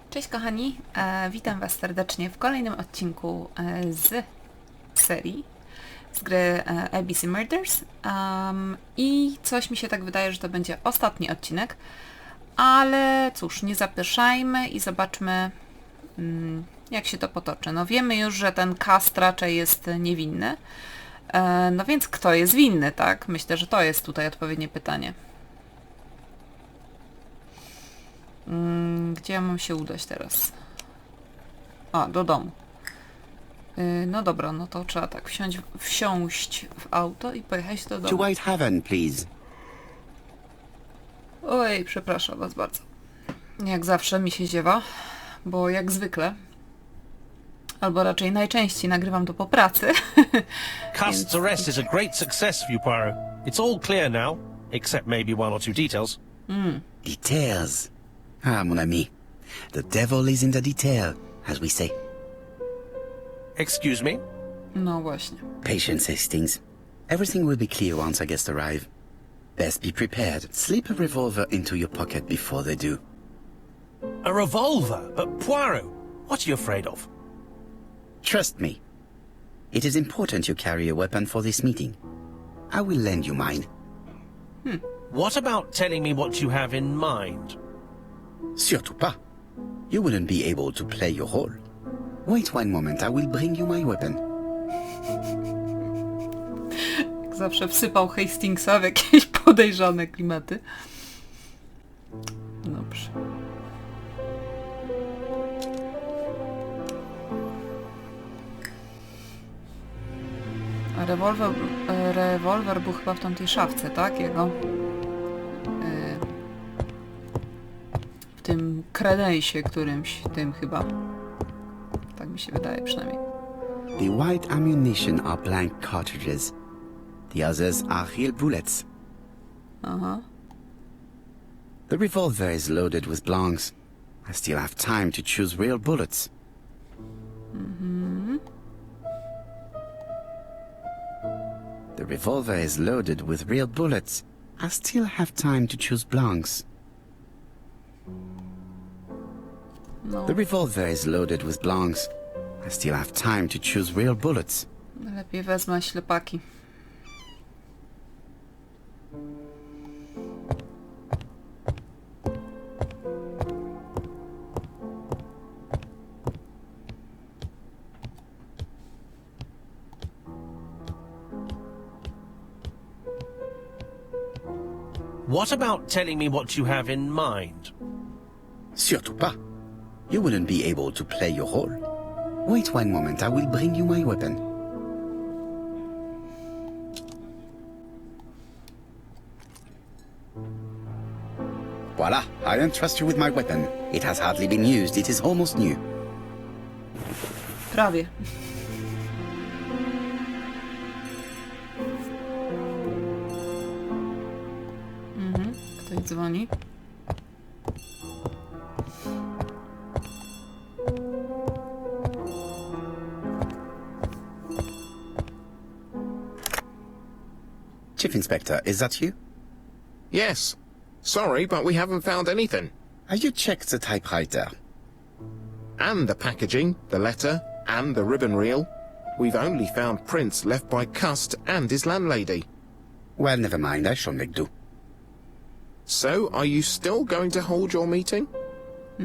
Cześć kochani, witam Was serdecznie w kolejnym odcinku z serii, z gry ABC Murders i coś mi się tak wydaje, że to będzie ostatni odcinek, ale cóż, nie zapieszajmy i zobaczmy jak się to potoczy. No wiemy już, że ten cast raczej jest niewinny, no więc kto jest winny, tak? Myślę, że to jest tutaj odpowiednie pytanie. Gdzie ja mam się udać teraz? A, do domu. No dobra, no to trzeba tak wsiąść w auto i pojechać do domu. To White Haven, please. Oj, przepraszam Was bardzo. Jak zawsze mi się ziewa, bo jak zwykle, albo raczej najczęściej nagrywam to po pracy. Cust's arrest is a great success for you, Poirot. It's all clear now, except maybe one or two details. Details. Ah, mon ami. The devil is in the detail, as we say. Excuse me? No właśnie. Patience, Hastings. Everything will be clear once our guests arrive. Best be prepared. Slip a revolver into your pocket before they do. A revolver? Poirot, what are you afraid of? Trust me. It is important you carry a weapon for this meeting. I will lend you mine. What about telling me what you have in mind? Surtout pas. You wouldn't be able to play your role. Wait one moment, I will bring you my weapon. Jak zawsze wsypał Hastingsa w jakieś podejrzane klimaty. Dobrze. A rewolwer był chyba w tamtej szafce, tak? Jego. W tym kredensie którymś, tym chyba. Tak mi się wydaje przynajmniej. The white ammunition are blank cartridges. The others are real bullets. Aha. The revolver is loaded with blanks. I still have time to choose real bullets. The revolver is loaded with real bullets. I still have time to choose blanks. No, The revolver is loaded with blanks. I still have time to choose real bullets. lepiej wezmę ślepaki. What about telling me what you have in mind? Surtout pas. You wouldn't be able to play your role. Wait one moment, I will bring you my weapon. Voila, I entrust you with my weapon. It has hardly been used, it is almost new. Prawie. Ktoś dzwoni. Chief Inspector, is that you? Yes. Sorry, but we haven't found anything. Have you checked the typewriter? And the packaging, the letter, and the ribbon reel. We've only found prints left by Cust and his landlady. Well, never mind, I shall make do. So, are you still going to hold your meeting?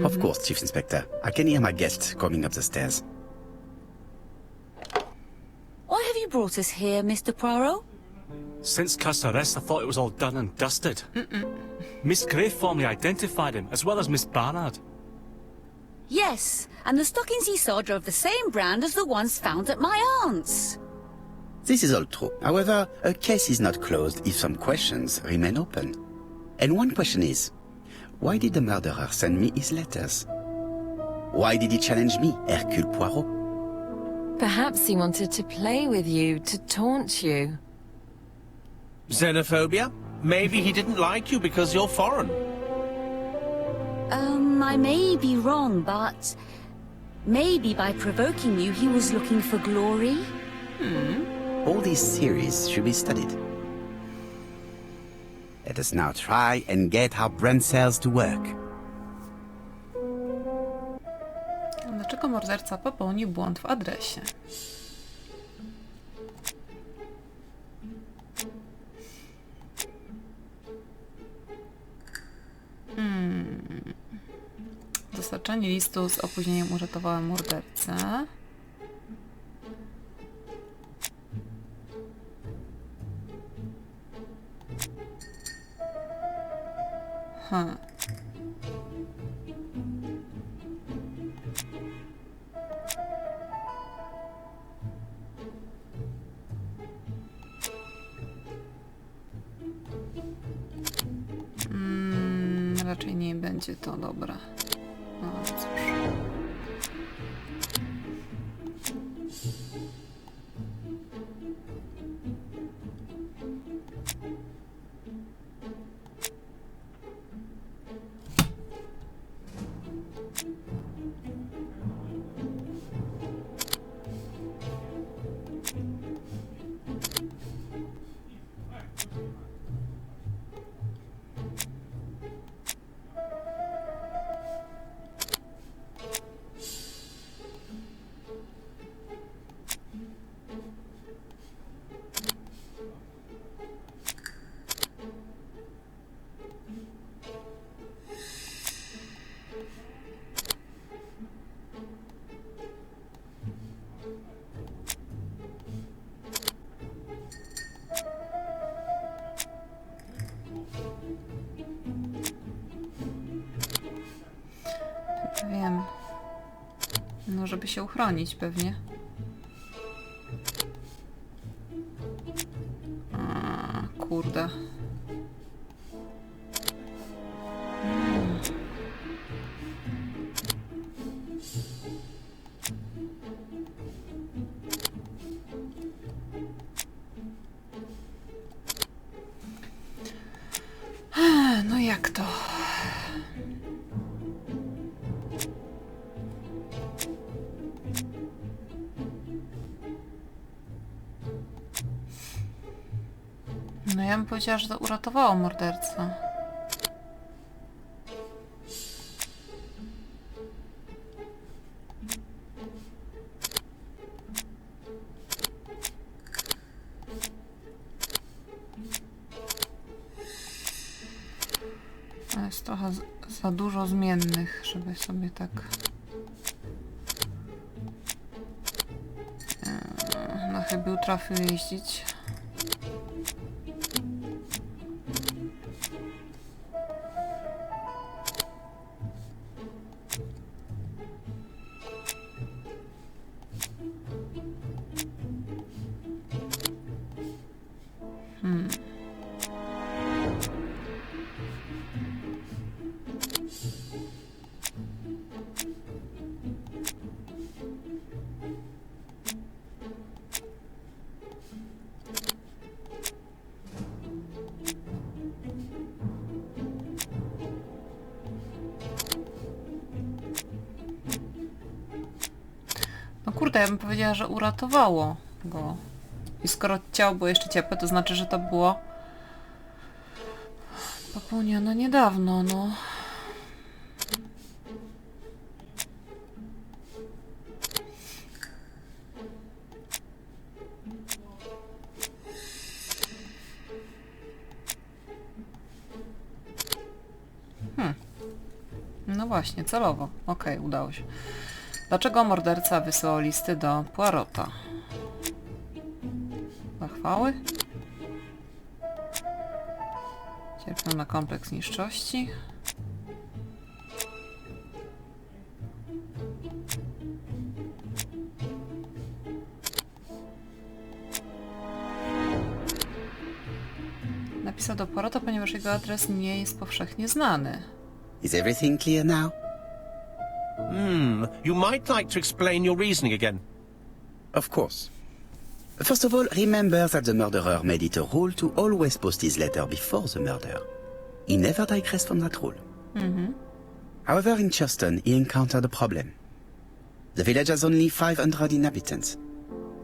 Of course, Chief Inspector. I can hear my guest coming up the stairs. Why have you brought us here, Mr. Poirot? Since Cust's arrest, I thought it was all done and dusted. Miss Gray formally identified him, as well as Miss Barnard. Yes, and the stockings he saw drove the same brand as the ones found at my aunt's. This is all true. However, a case is not closed if some questions remain open. And one question is, why did the murderer send me his letters? Why did he challenge me, Hercule Poirot? Perhaps he wanted to play with you, to taunt you. Xenophobia? Maybe he didn't like you because you're foreign. I may be wrong, but maybe by provoking you he was looking for glory? All these theories should be studied. Let us now try and get our brain cells to work. to morderca popełnił błąd w adresie. Dostarczanie listu z opóźnieniem uratowało mordercę. Raczej nie będzie to dobre. No cóż. Wiem. No, żeby się uchronić pewnie. Kurde. No jak to? No ja bym powiedziała, że to uratowało mordercę. To jest trochę za dużo zmiennych, żeby sobie tak... na chybił trafił jeździć. No kurde, ja bym powiedziała, że uratowało go. I skoro ciało było jeszcze ciepłe, to znaczy, że to było popełnione niedawno, no. No właśnie, celowo. Okej, udało się. Dlaczego morderca wysyłał listy do Poirot'a? Zachwały? Cierpiał na kompleks niższości? Napisał do Poirot'a, ponieważ jego adres nie jest powszechnie znany. Is everything clear now? You might like to explain your reasoning again. Of course. First of all, remember that the murderer made it a rule to always post his letter before the murder. He never digressed from that rule. However, in Churston, he encountered a problem. The village has only 500 inhabitants.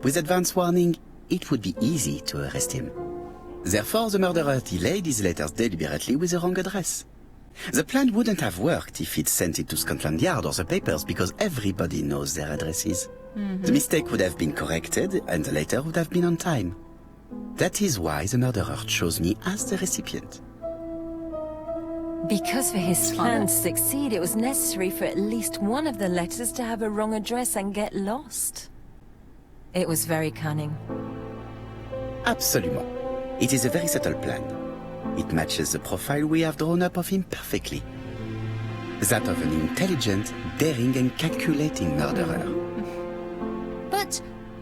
With advance warning, it would be easy to arrest him. Therefore, the murderer delayed his letters deliberately with the wrong address. The plan wouldn't have worked if he'd sent it to Scotland Yard or the papers because everybody knows their addresses. The mistake would have been corrected and the letter would have been on time. That is why the murderer chose me as the recipient. Because for his plan to succeed, it was necessary for at least one of the letters to have a wrong address and get lost. It was very cunning. Absolument. It is a very subtle plan. It matches the profile we have drawn up of him perfectly. That of an intelligent, daring and calculating murderer. But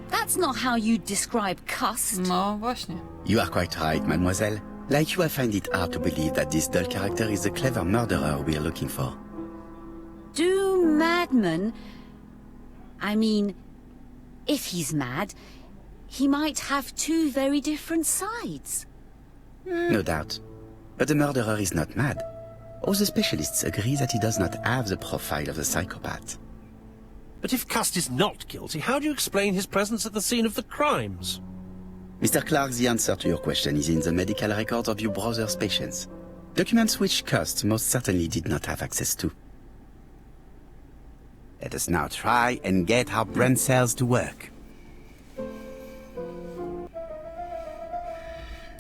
that's not how you describe Cust. No właśnie. You are quite right, mademoiselle. Like you, I find it hard to believe that this dull character is the clever murderer we are looking for. Do madmen... I mean, if he's mad, he might have two very different sides. No doubt. But the murderer is not mad. All the specialists agree that he does not have the profile of the psychopath. But if Cust is not guilty, how do you explain his presence at the scene of the crimes? Mr. Clark, the answer to your question is in the medical records of your brother's patients. Documents which Cust most certainly did not have access to. Let us now try and get our brain cells to work.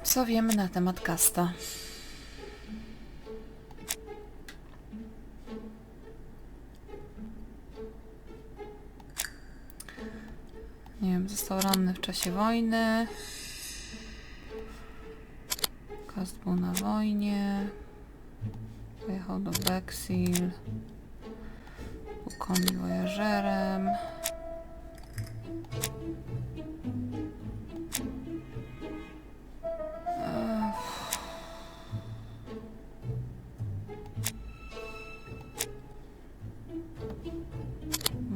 Co wiemy na temat Custa? Nie wiem, został ranny w czasie wojny. Cust był na wojnie. Pojechał do Bexil. Był konwojażerem.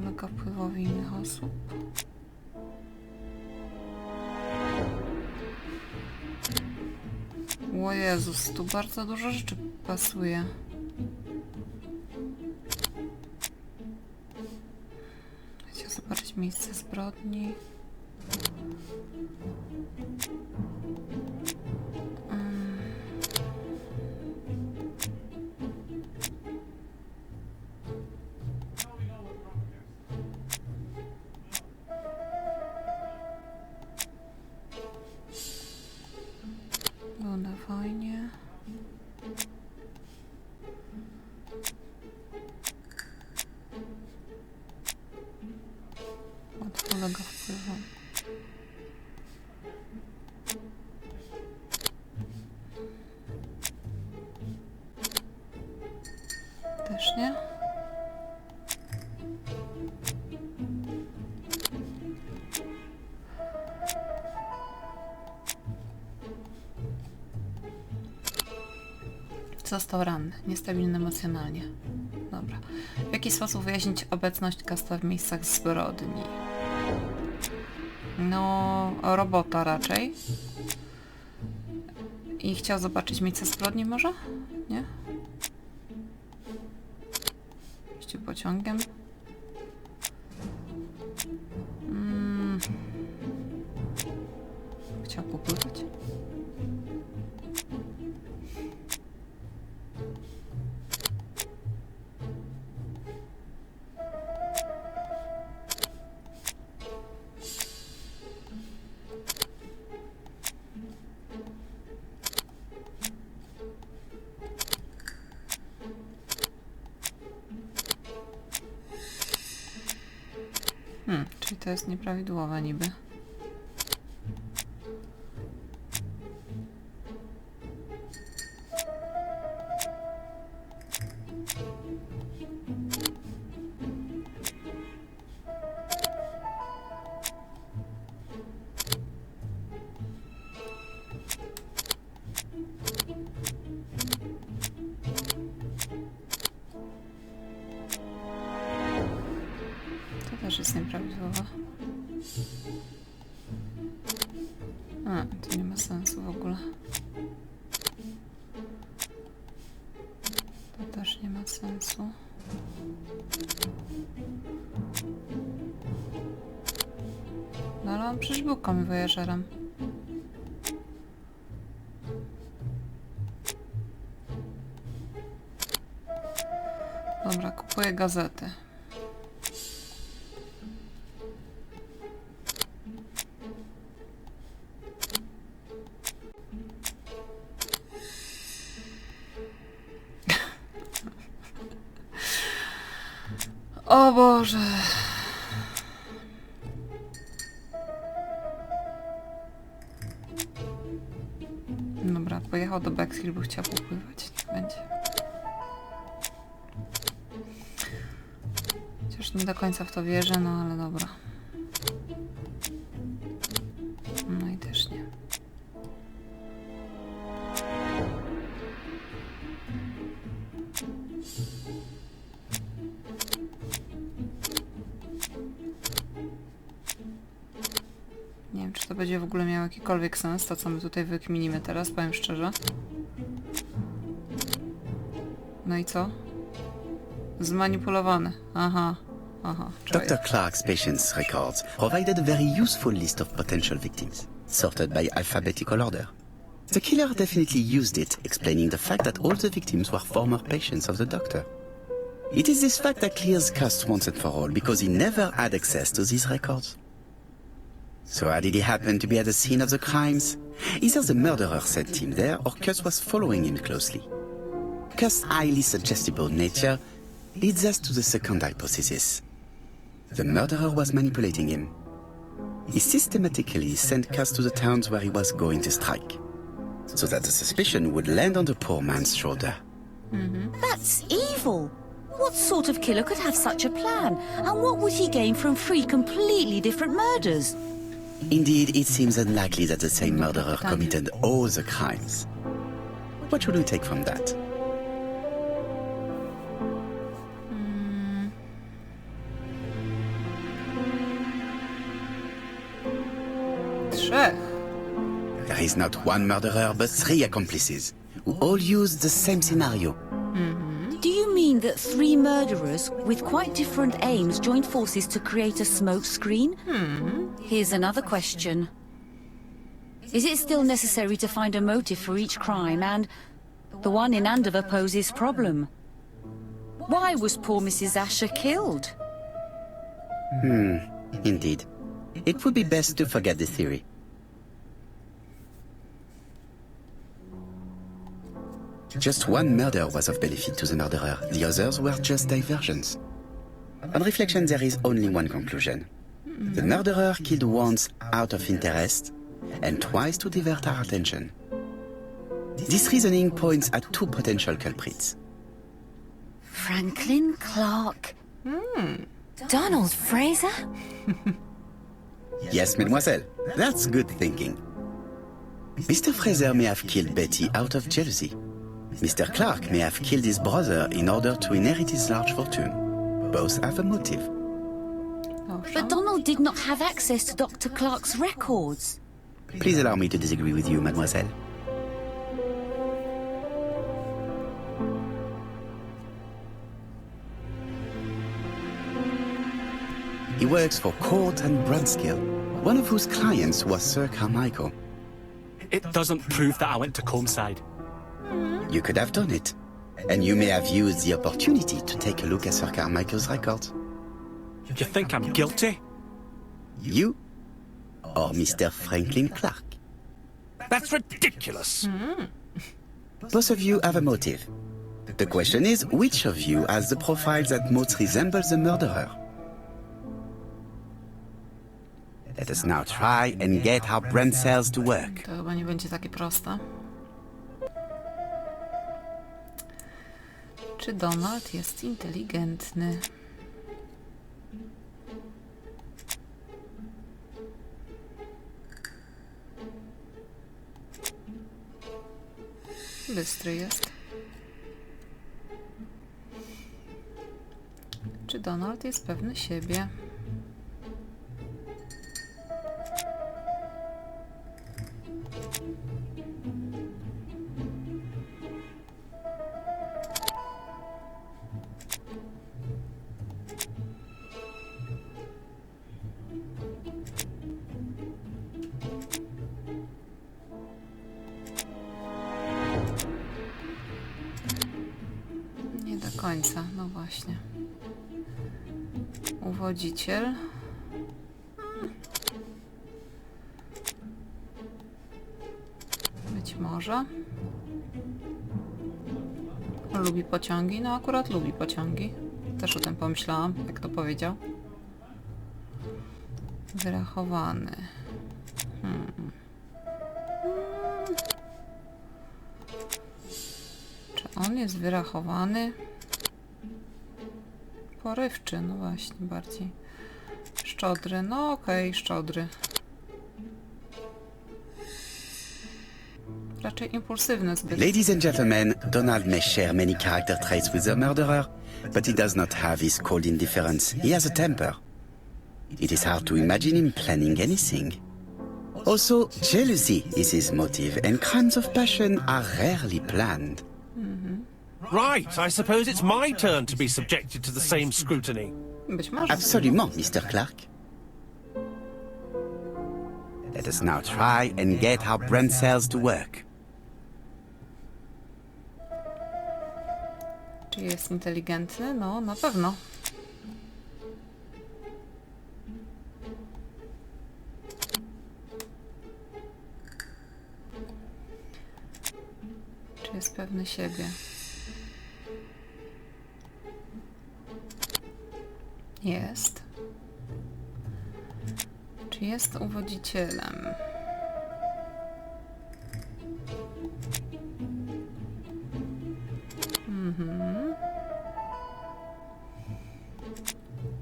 Ulega wpływowi innych osób. O Jezus, tu bardzo dużo rzeczy pasuje. Chciałam zobaczyć miejsce zbrodni. Był na wojnie. Łatwo ulega wpływom. Też nie? Został ranny, niestabilny emocjonalnie. Dobra. W jaki sposób wyjaśnić obecność Custa w miejscach zbrodni? No, robota raczej. I chciał zobaczyć miejsce zbrodni może? Nie? Jeździł pociągiem. Chciał popływać. Czyli to jest nieprawidłowe niby. To też jest nieprawidłowe. To nie ma sensu w ogóle. To też nie ma sensu. No ale on przecież był konwojażerem. Dobra, kupuję gazety. O Boże. Dobra, pojechał do Bexhill, bo chciał popływać. Niech będzie. Chociaż nie do końca w to wierzę, no ale dobra. No i też nie. Nie wiem, czy to będzie w ogóle miało jakikolwiek sens, to co my tutaj wykminimy teraz, powiem szczerze. No i co? Zmanipulowany. Aha. Dr. Clark's patient's records provided a very useful list of potential victims, sorted by alphabetical order. The killer definitely used it, explaining the fact that all the victims were former patients of the doctor. It is this fact that clears Cust once and for all, because he never had access to these records. So how did he happen to be at the scene of the crimes? Either the murderer sent him there, or Cust was following him closely. Cust's highly suggestible nature leads us to the second hypothesis. The murderer was manipulating him. He systematically sent Cust to the towns where he was going to strike, so that the suspicion would land on the poor man's shoulder. That's evil. What sort of killer could have such a plan? And what would he gain from 3 completely different murders? Indeed, it seems unlikely that the same murderer committed all the crimes. What should we take from that? Trzech. There is not one murderer, but 3 accomplices, who all used the same scenario. Do you mean that 3 murderers with quite different aims joined forces to create a smoke screen? Here's another question. Is it still necessary to find a motive for each crime? And the one in Andover poses problem. Why was poor Mrs. Asher killed? Indeed. It would be best to forget the theory. Just one murder was of benefit to the murderer. The others were just diversions. On reflection, there is only one conclusion. The murderer killed once out of interest, and twice to divert our attention. This reasoning points at 2 potential culprits. Franklin Clark. Donald Fraser? Yes, mademoiselle, that's good thinking. Mr. Fraser may have killed Betty out of jealousy. Mr. Clark may have killed his brother in order to inherit his large fortune. Both have a motive. But Donald did not have access to Dr. Clark's records. Please allow me to disagree with you, mademoiselle. He works for Court and Brunskill, one of whose clients was Sir Carmichael. It doesn't prove that I went to Comeside. You could have done it, and you may have used the opportunity to take a look at Sir Carmichael's records. Do you think I'm guilty? You or Mr. Franklin Clark. That's ridiculous. Both of you have a motive. The question is, which of you has the profile that most resembles the murderer? Let us now try and get our brain cells to work. To chyba nie będzie takie proste. Czy Donald jest inteligentny? Bystry jest. Czy Donald jest pewny siebie? do końca, no właśnie. Uwodziciel. Być może. Lubi pociągi? No akurat lubi pociągi. Też o tym pomyślałam, jak to powiedział. Wyrachowany. Czy on jest wyrachowany? Porywczy, no właśnie, bardziej. Szczodry, no okej, szczodry. Raczej impulsywny zbyt. Ladies and gentlemen, Donald may share many character traits with the murderer, but he does not have his cold indifference. He has a temper. It is hard to imagine him planning anything. Also, jealousy is his motive, and crimes of passion are rarely planned. Right, I suppose it's my turn to be subjected to the same scrutiny. Być może. Absolument, Mr. Clark. Let us now try and get our brain cells to work. Czy jest inteligentny? No, na pewno. Czy jest pewny siebie? Jest. Czy jest uwodzicielem?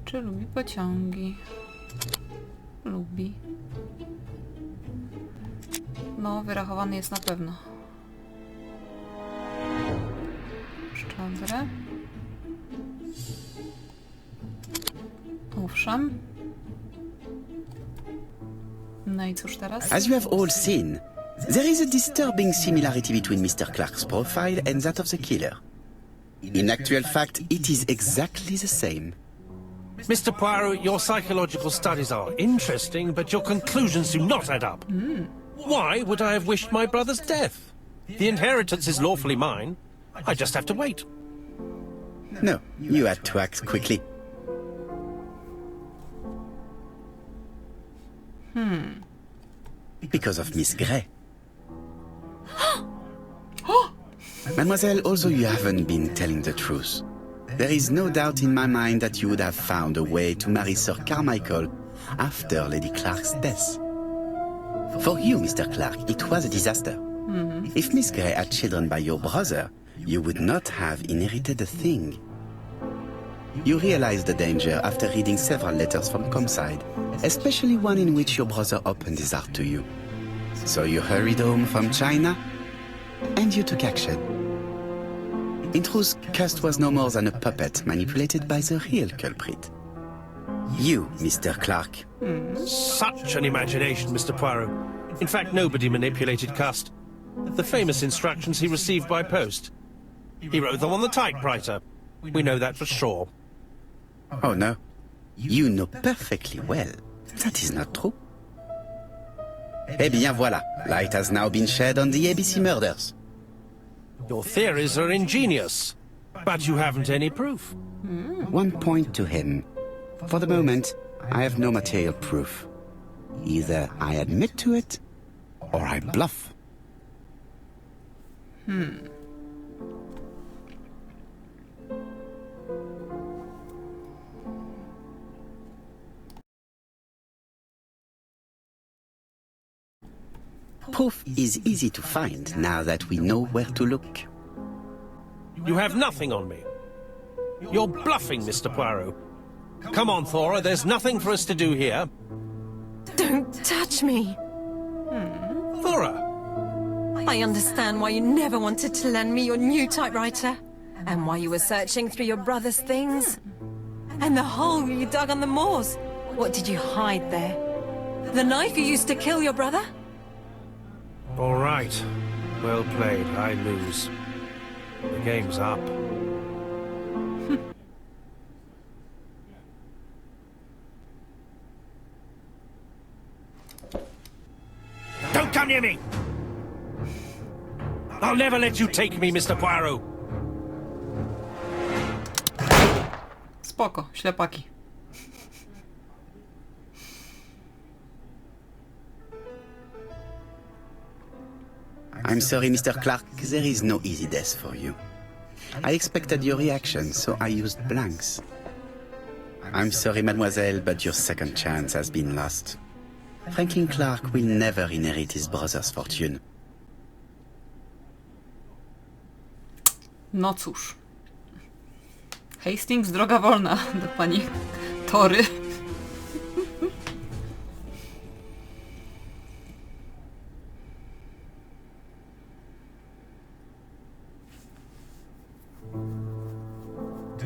Czy lubi pociągi? Lubi. No, wyrachowany jest na pewno. Szczodry. Owszem. No i cóż teraz? As you have all seen, there is a disturbing similarity between Mr. Clark's profile and that of the killer. In actual fact, it is exactly the same. Mr. Poirot, your psychological studies are interesting, but your conclusions do not add up. Why would I have wished my brother's death? The inheritance is lawfully mine. I just have to wait. No, you had to act quickly. Because of Miss Grey. Mademoiselle, although you haven't been telling the truth, there is no doubt in my mind that you would have found a way to marry Sir Carmichael after Lady Clark's death. For you, Mr. Clark, it was a disaster. If Miss Grey had children by your brother, you would not have inherited a thing. You realized the danger after reading several letters from Comside, especially one in which your brother opened his heart to you. So you hurried home from China, and you took action. In truth, Cust was no more than a puppet manipulated by the real culprit. You, Mr. Clark. Such an imagination, Mr. Poirot. In fact, nobody manipulated Cust. The famous instructions he received by post. He wrote them on the typewriter. We know that for sure. Oh no, you know perfectly well. That is not true. Eh bien voilà, light has now been shed on the ABC murders. Your theories are ingenious, but you haven't any proof. One point to him. For the moment, I have no material proof. Either I admit to it, or I bluff. Proof is easy to find now that we know where to look. You have nothing on me. You're bluffing, Mr. Poirot. Come on, Thora, there's nothing for us to do here. Don't touch me. Thora! I understand why you never wanted to lend me your new typewriter, and why you were searching through your brother's things. And the hole you dug on the moors. What did you hide there? The knife you used to kill your brother? All right. Well played. I lose. The game's up. Don't come near me! I'll never let you take me, Mr. Poirot. spoko, ślepaki. I'm sorry, Mr. Clark, there is no easy death for you. I expected your reaction, so I used blanks. I'm sorry, mademoiselle, but your second chance has been lost. Franklin Clark will never inherit his brother's fortune. No cóż. Hastings, droga wolna do pani Tory.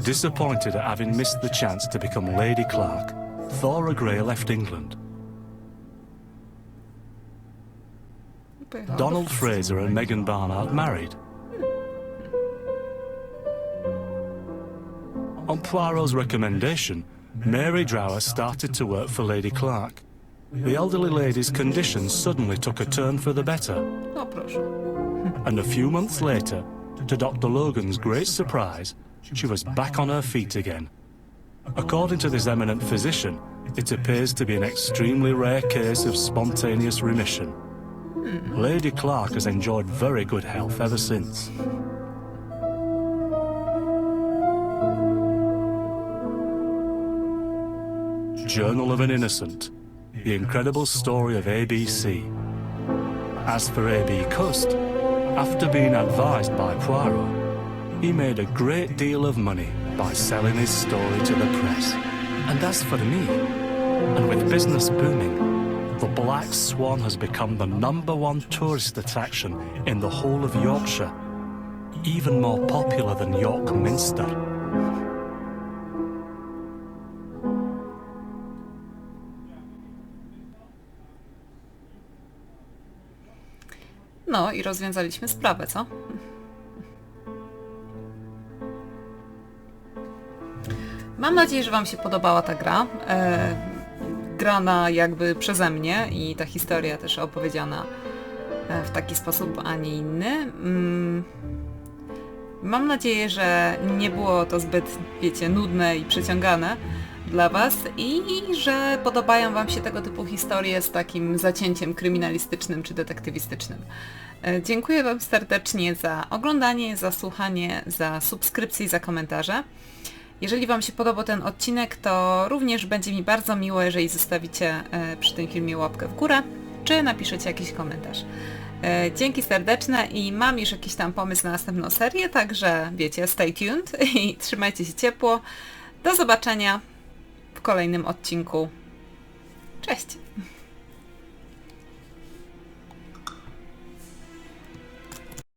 Disappointed at having missed the chance to become Lady Clark, Thora Grey left England. Donald Fraser and Megan Barnard married. On Poirot's recommendation, Mary Drower started to work for Lady Clark. The elderly lady's condition suddenly took a turn for the better. O proszę. And a few months later, to Dr. Logan's great surprise, she was back on her feet again. According to this eminent physician, it appears to be an extremely rare case of spontaneous remission. Lady Clark has enjoyed very good health ever since. Journal of an Innocent, the incredible story of ABC. As for A.B. Cust, after being advised by Poirot, he made a great deal of money by selling his story to the press. And as for me, and with business booming, the Black Swan has become the #1 tourist attraction in the whole of Yorkshire, even more popular than York Minster. No i rozwiązaliśmy sprawę, co? Mam nadzieję, że wam się podobała ta gra. Grana jakby przeze mnie i ta historia też opowiedziana w taki sposób, a nie inny. Mam nadzieję, że nie było to zbyt, wiecie, nudne i przeciągane dla was i że podobają wam się tego typu historie z takim zacięciem kryminalistycznym czy detektywistycznym. Dziękuję wam serdecznie za oglądanie, za słuchanie, za subskrypcję i za komentarze. Jeżeli wam się podobał ten odcinek, to również będzie mi bardzo miło, jeżeli zostawicie przy tym filmie łapkę w górę, czy napiszecie jakiś komentarz. Dzięki serdeczne i mam już jakiś tam pomysł na następną serię, także wiecie, stay tuned i trzymajcie się ciepło. Do zobaczenia w kolejnym odcinku. Cześć!